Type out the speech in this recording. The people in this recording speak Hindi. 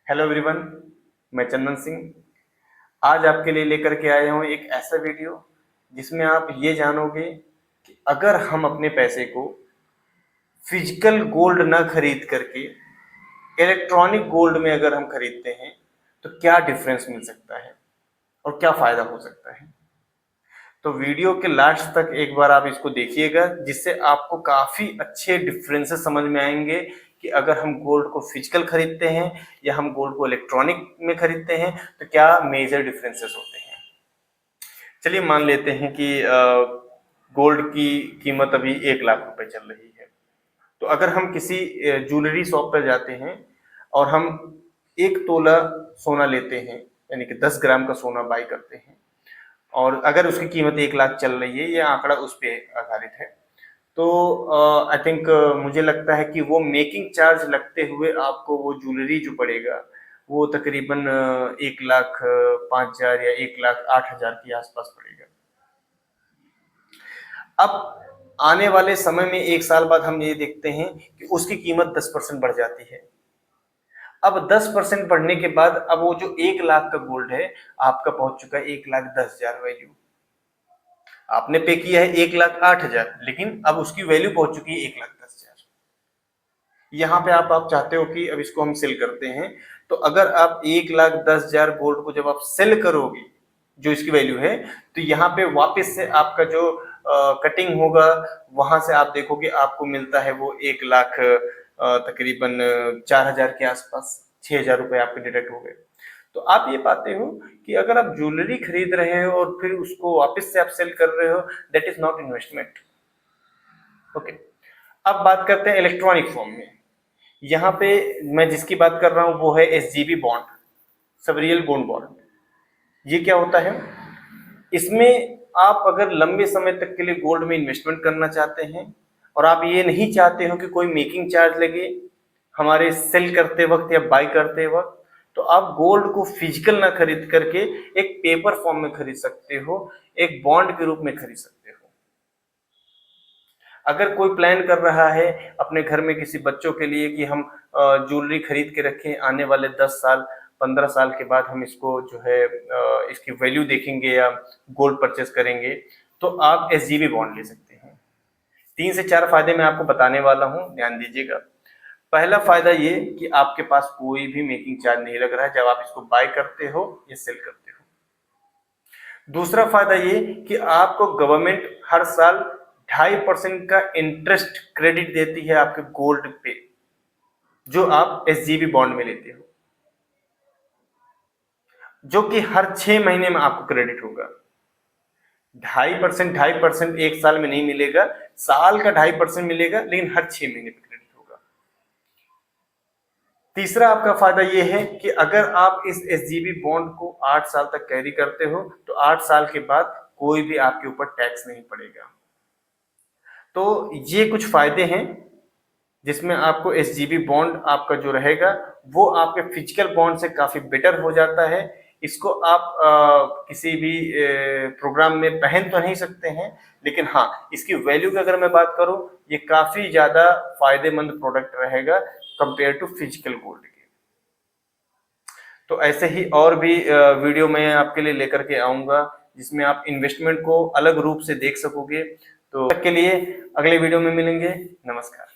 हेलो एवरीवन, मैं चंदन सिंह आज आपके लिए लेकर के आया हूँ एक ऐसा वीडियो जिसमें आप ये जानोगे कि अगर हम अपने पैसे को फिजिकल गोल्ड ना खरीद करके इलेक्ट्रॉनिक गोल्ड में अगर हम खरीदते हैं तो क्या डिफरेंस मिल सकता है और क्या फायदा हो सकता है। तो वीडियो के लास्ट तक एक बार आप इसको देखिएगा, जिससे आपको काफी अच्छे डिफरेंसेस समझ में आएंगे कि अगर हम गोल्ड को फिजिकल खरीदते हैं या हम गोल्ड को इलेक्ट्रॉनिक में खरीदते हैं तो क्या मेजर डिफरेंसेस होते हैं। चलिए मान लेते हैं कि गोल्ड की कीमत अभी 1 लाख रुपए चल रही है। तो अगर हम किसी ज्वेलरी शॉप पर जाते हैं और हम 1 तोला सोना लेते हैं, यानी कि 10 ग्राम का सोना बाई करते हैं, और अगर उसकी कीमत 1 लाख चल रही है, ये आंकड़ा उस पर आधारित है, तो आई थिंक मुझे लगता है कि वो मेकिंग चार्ज लगते हुए आपको वो ज्वेलरी जो पड़ेगा वो तकरीबन 1,05,000 या 1,08,000 के आसपास पड़ेगा। अब आने वाले समय में 1 साल बाद हम ये देखते हैं कि उसकी कीमत 10% बढ़ जाती है। अब 10% बढ़ने के बाद अब वो जो 1 लाख का गोल्ड है आपका पहुंच चुका है 1,10,000 वैल्यू। आपने पे किया है 1,08,000, लेकिन अब उसकी वैल्यू पहुंच चुकी है 1,10,000। यहाँ पे आप चाहते हो कि अब इसको हम सेल करते हैं, तो अगर आप 1,10,000 गोल्ड को जब आप सेल करोगे जो इसकी वैल्यू है, तो यहाँ पे वापस से आपका जो कटिंग होगा वहां से आप देखोगे आपको मिलता है वो 1 लाख तकरीबन 4,000 के आसपास, 6,000 रुपए आपके डिडक्ट हो गए। तो आप ये पाते हो कि अगर आप ज्वेलरी खरीद रहे हो और फिर उसको वापस से आप सेल कर रहे हो, that is not investment. Okay, अब बात करते हैं इलेक्ट्रॉनिक फॉर्म में। यहाँ पे मैं जिसकी बात कर रहा हूँ वो है SGB बॉन्ड, सवरियल गोल्ड बॉन्ड। ये क्या होता है? इसमें आप अगर लंबे समय तक के लिए गोल्ड में इन्वेस्टमेंट करना चाहते हैं और आप ये नहीं चाहते हो कि कोई मेकिंग चार्ज लगे हमारे सेल करते वक्त या बाय करते वक्त, तो आप गोल्ड को फिजिकल ना खरीद करके एक पेपर फॉर्म में खरीद सकते हो, एक बॉन्ड के रूप में खरीद सकते हो। अगर कोई प्लान कर रहा है अपने घर में किसी बच्चों के लिए कि हम ज्वेलरी खरीद के रखें, आने वाले 10 साल 15 साल के बाद हम इसको जो है इसकी वैल्यू देखेंगे या गोल्ड परचेस करेंगे, तो आप SGB बॉन्ड ले सकते हैं। 3 से 4 फायदे मैं आपको बताने वाला हूं, ध्यान दीजिएगा। पहला फायदा ये कि आपके पास कोई भी मेकिंग चार्ज नहीं लग रहा है जब आप इसको बाय करते हो या सेल करते हो। दूसरा फायदा ये कि आपको गवर्नमेंट हर साल 2.5% का इंटरेस्ट क्रेडिट देती है आपके गोल्ड पे, जो आप SGB बॉन्ड में लेते हो, जो कि हर 6 महीने में आपको क्रेडिट होगा। 2.5% एक साल में नहीं मिलेगा, साल का 2.5% मिलेगा, लेकिन हर 6 महीने पे क्रेडिट होगा। तीसरा आपका फायदा यह है कि अगर आप इस SGB बॉन्ड को 8 साल तक कैरी करते हो तो 8 साल के बाद कोई भी आपके ऊपर टैक्स नहीं पड़ेगा। तो ये कुछ फायदे हैं जिसमें आपको SGB बॉन्ड आपका जो रहेगा वो आपके फिजिकल बॉन्ड से काफी बेटर हो जाता है। इसको आप किसी भी प्रोग्राम में पहन तो नहीं सकते हैं, लेकिन हाँ, इसकी वैल्यू की अगर मैं बात करूं, ये काफी ज्यादा फायदेमंद प्रोडक्ट रहेगा कंपेयर टू फिजिकल गोल्ड के। तो ऐसे ही और भी वीडियो मैं आपके लिए लेकर के आऊंगा जिसमें आप इन्वेस्टमेंट को अलग रूप से देख सकोगे। तो तक के लिए अगले वीडियो में मिलेंगे। नमस्कार।